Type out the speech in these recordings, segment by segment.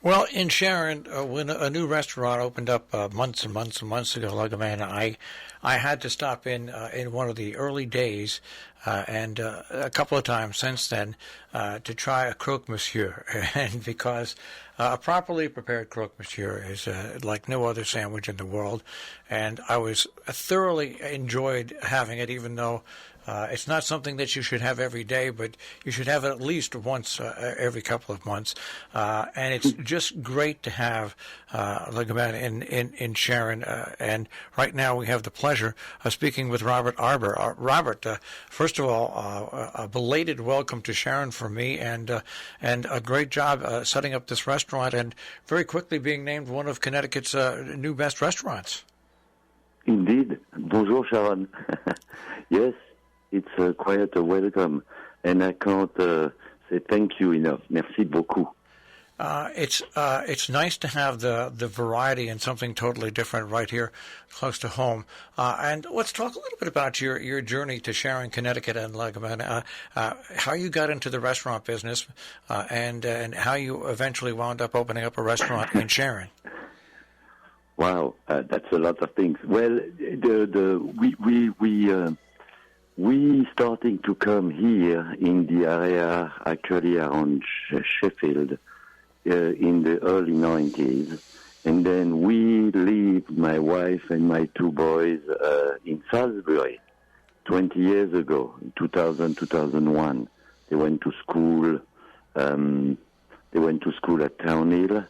Well, in Sharon, when a new restaurant opened up months and months and months ago, like man, I had to stop in one of the early days, and a couple of times since then, to try a croque monsieur, and because a properly prepared croque monsieur is like no other sandwich in the world, and I was thoroughly enjoyed having it, even though. It's not something that you should have every day, but you should have it at least once every couple of months. And it's just great to have like about in Sharon. And right now we have the pleasure of speaking with Robert Arbor. Robert, first of all, a belated welcome to Sharon from me, and a great job setting up this restaurant, and very quickly being named one of Connecticut's new best restaurants. Indeed. Bonjour, Sharon. Yes. It's quite a welcome, and I can't say thank you enough. Merci beaucoup. It's nice to have the variety and something totally different right here close to home. And let's talk a little bit about your journey to Sharon, Connecticut, and Gamin. How you got into the restaurant business, and how you eventually wound up opening up a restaurant in Sharon. Wow, that's a lot of things. Well, we starting to come here in the area, actually around Sheffield, in the early 90s. And then we lived, my wife and my two boys, in Salisbury 20 years ago, in 2001. They went to school, at Town Hill,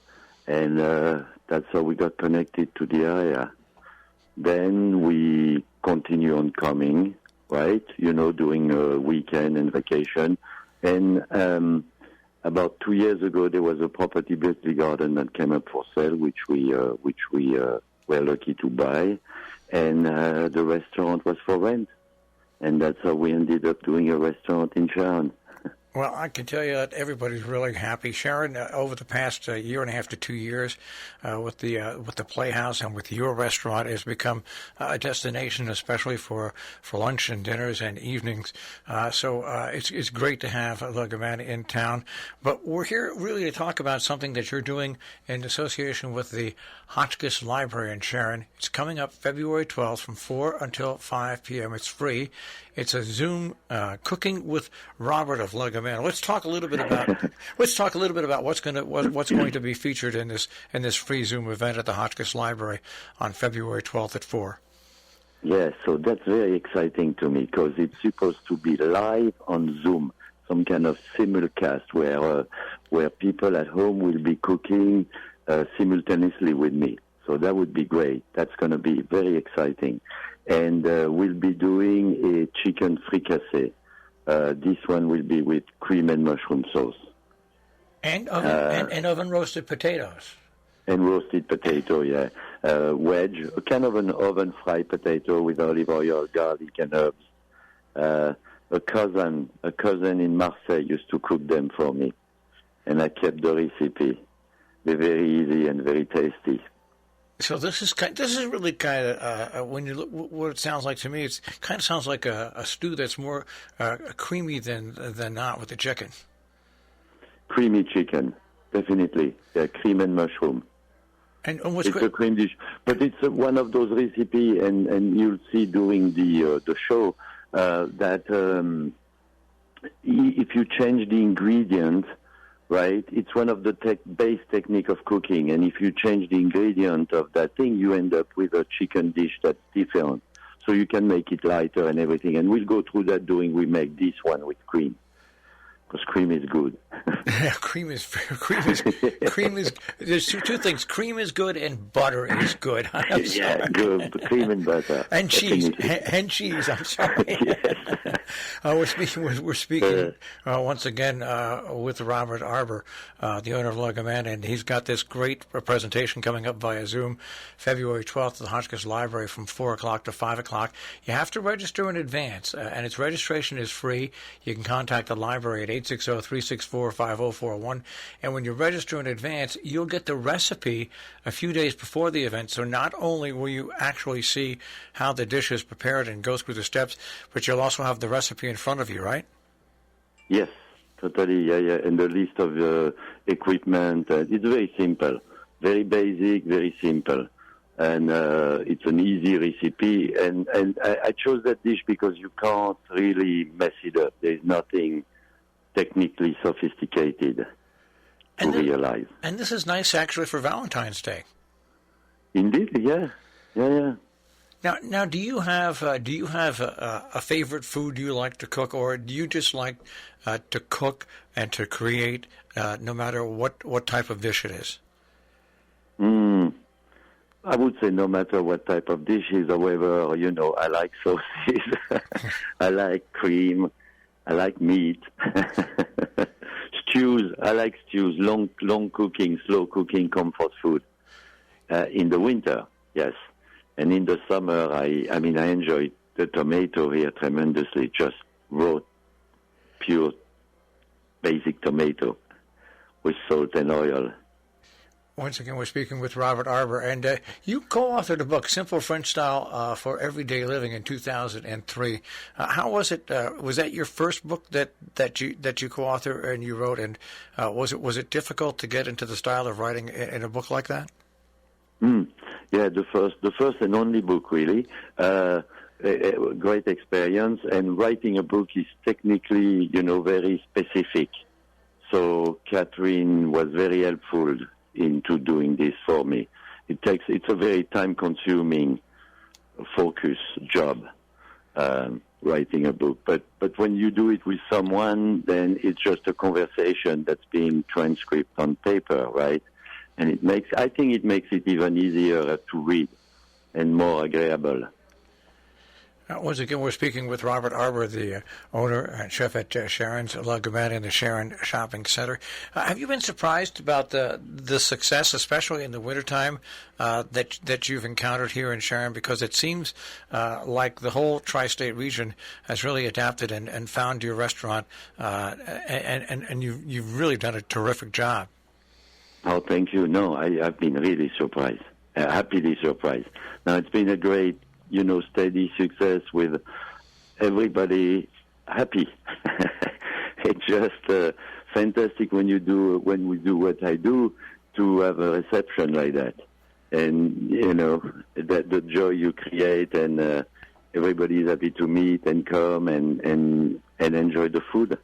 and that's how we got connected to the area. Then we continue on coming, right? Doing a weekend and vacation. And about 2 years ago, there was a property, Berkeley Garden, that came up for sale, which we were lucky to buy. And the restaurant was for rent. And that's how we ended up doing a restaurant in Sharon. Well, I can tell you that everybody's really happy. Sharon, over the past year and a half to 2 years, with the Playhouse and with your restaurant, has become a destination, especially for lunch and dinners and evenings. So it's great to have Le Gamin in town. But we're here really to talk about something that you're doing in association with the Hotchkiss Library in Sharon. It's coming up February 12th from 4 until 5 p.m. It's free. It's a Zoom cooking with Robert of Le Gamin. Let's talk a little bit about what's going to be featured in this free Zoom event at the Hotchkiss Library on February 12th at 4. Yes, so that's very exciting to me because it's supposed to be live on Zoom, some kind of simulcast where people at home will be cooking simultaneously with me. So that would be great. That's going to be very exciting. And we'll be doing a chicken fricassee. This one will be with cream and mushroom sauce. And oven roasted potatoes. And roasted potato, yeah. Wedge, kind of an oven fried potato with olive oil, garlic, and herbs. A cousin in Marseille used to cook them for me, and I kept the recipe. They're very easy and very tasty. So this is really kind of when you look what it sounds like to me. It kind of sounds like a stew that's more creamy than not with the chicken. Creamy chicken, definitely. Yeah, cream and mushroom. And what's it's a cream dish, but it's one of those recipes, and you'll see during the show that if you change the ingredients. Right, it's one of the base technique of cooking, and if you change the ingredient of that thing, you end up with a chicken dish that's different. So you can make it lighter and everything, and we'll go through that we make this one with cream, because cream is good. Yeah, cream is. There's two things: cream is good and butter is good. Yeah, good cream and butter and cheese. And cheese. I'm sorry. Yes. We're speaking once again with Robert Arbor, the owner of Le Gamin, and he's got this great presentation coming up via Zoom, February 12th at the Hotchkiss Library from 4 o'clock to 5 o'clock. You have to register in advance, and its registration is free. You can contact the library at 860-364-5041, and when you register in advance, you'll get the recipe a few days before the event. So not only will you actually see how the dish is prepared and go through the steps, but you'll also have the recipe in front of you, right? Yes, Totally, yeah. And the list of equipment, it's very simple. Very basic, very simple. And it's an easy recipe. And I chose that dish because you can't really mess it up. There's nothing technically sophisticated to realize. And this is nice, actually, for Valentine's Day. Indeed, yeah. Now, do you have a favorite food you like to cook, or do you just like to cook and to create, no matter what type of dish it is? I would say no matter what type of dishes. However, I like sauces. I like cream. I like meat. Stews. I like stews. Long cooking, slow cooking, comfort food. In the winter, yes. And in the summer, I enjoy the tomato here tremendously. Just raw, pure, basic tomato with salt and oil. Once again, we're speaking with Robert Arbor, and you co-authored a book, Simple French Style for Everyday Living, in 2003. How was it? Was that your first book that you co-authored and you wrote? And was it difficult to get into the style of writing in a book like that? Yeah, the first and only book, really. A great experience, and writing a book is technically, very specific. So Catherine was very helpful into doing this for me. It's a very time-consuming, focus job, writing a book. But when you do it with someone, then it's just a conversation that's being transcribed on paper, right? And I think it makes it even easier to read and more agreeable. Once again, we're speaking with Robert Arbor, the owner and chef at Sharon's Le Gamin in the Sharon Shopping Center. Have you been surprised about the success, especially in the wintertime, that you've encountered here in Sharon? Because it seems like the whole tri-state region has really adapted and found your restaurant, and you've really done a terrific job. Oh, thank you. No, I've been really surprised, happily surprised. Now, it's been a great, steady success with everybody happy. It's just fantastic when we do what I do, to have a reception like that. And, that the joy you create, and everybody is happy to meet and come and enjoy the food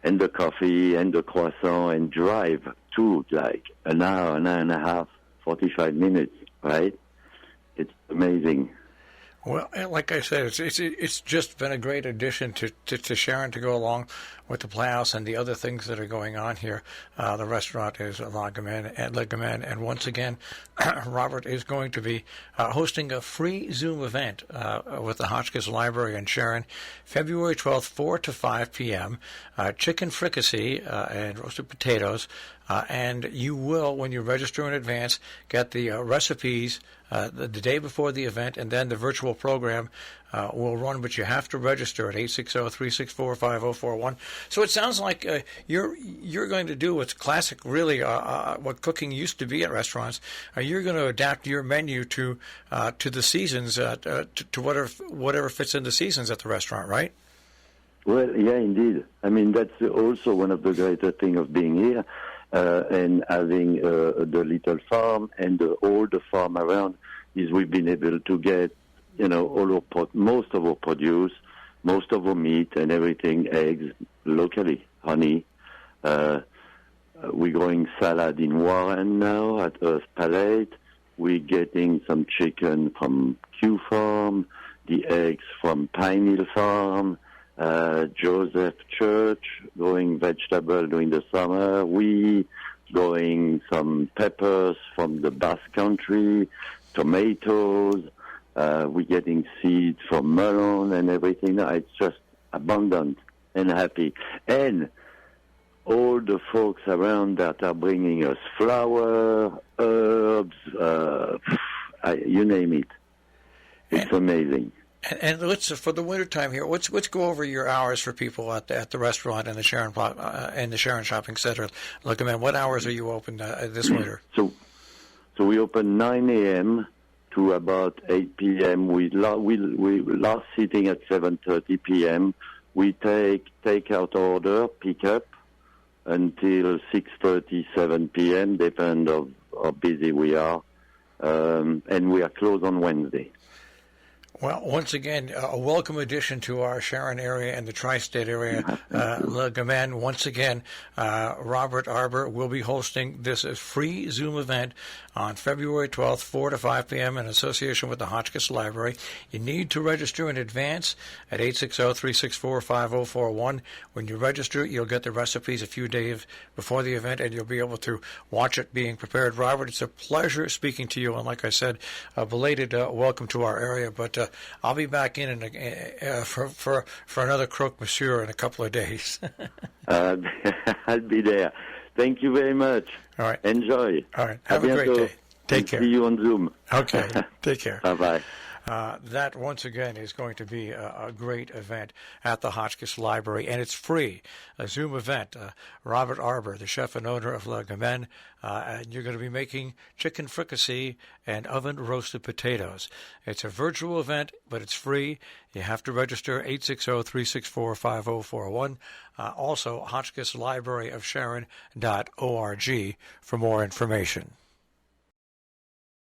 and the coffee and the croissant and drive too, like an hour and a half, 45 minutes, right? It's amazing. Well, like I said, it's just been a great addition to Sharon to go along with the Playhouse and the other things that are going on here. The restaurant is Le Gamin, and once again, Robert is going to be hosting a free Zoom event with the Hotchkiss Library in Sharon, February 12th, 4 to 5 p.m., chicken fricassee and roasted potatoes, and you will, when you register in advance, get the recipes the day before the event, and then the virtual program will run, but you have to register at 860-364-5041. So it sounds like you're going to do what's classic, really, what cooking used to be at restaurants. You're going to adapt your menu to the seasons, to whatever fits in the seasons at the restaurant, right? Well, yeah, indeed. I mean, that's also one of the greater things of being here. And having the little farm and all the farm around, is we've been able to get, most of our produce, most of our meat and everything, eggs, locally, honey. We're growing salad in Warren now at Earth Palette. We're getting some chicken from Q Farm, the eggs from Pine Hill Farm. Joseph Church, growing vegetable during the summer. We growing some peppers from the Basque Country, tomatoes. We're getting seeds from melon and everything. It's just abundant and happy. And all the folks around that are bringing us flour, herbs, you name it. It's amazing. And let's, for the wintertime here, let's go over your hours for people at the restaurant and the Sharon Shopping Center. Look, man, what hours are you open this winter? So we open 9 a.m. to about 8 p.m. We last sitting at 7:30 p.m. We take out order, pick up, until 6:30, 7 p.m., depend of how busy we are. And we are closed on Wednesday. Well, once again, a welcome addition to our Sharon area and the tri-state area. Le Gamin, once again, Robert Arbor will be hosting this free Zoom event on February 12th, 4 to 5 p.m. in association with the Hotchkiss Library. You need to register in advance at 860-364-5041. When you register, you'll get the recipes a few days before the event, and you'll be able to watch it being prepared. Robert, it's a pleasure speaking to you, and like I said, a belated welcome to our area, but I'll be back in for another croque monsieur in a couple of days. I'll be there. Thank you very much. All right. Enjoy. All right. Have a great day. Take care. See you on Zoom. Okay. Take care. Bye-bye. That, once again, is going to be a great event at the Hotchkiss Library, and it's free, a Zoom event. Robert Arbor, the chef and owner of Le Gamin, and you're going to be making chicken fricassee and oven-roasted potatoes. It's a virtual event, but it's free. You have to register 860-364-5041. Also, Hotchkiss Library of Sharon.org for more information.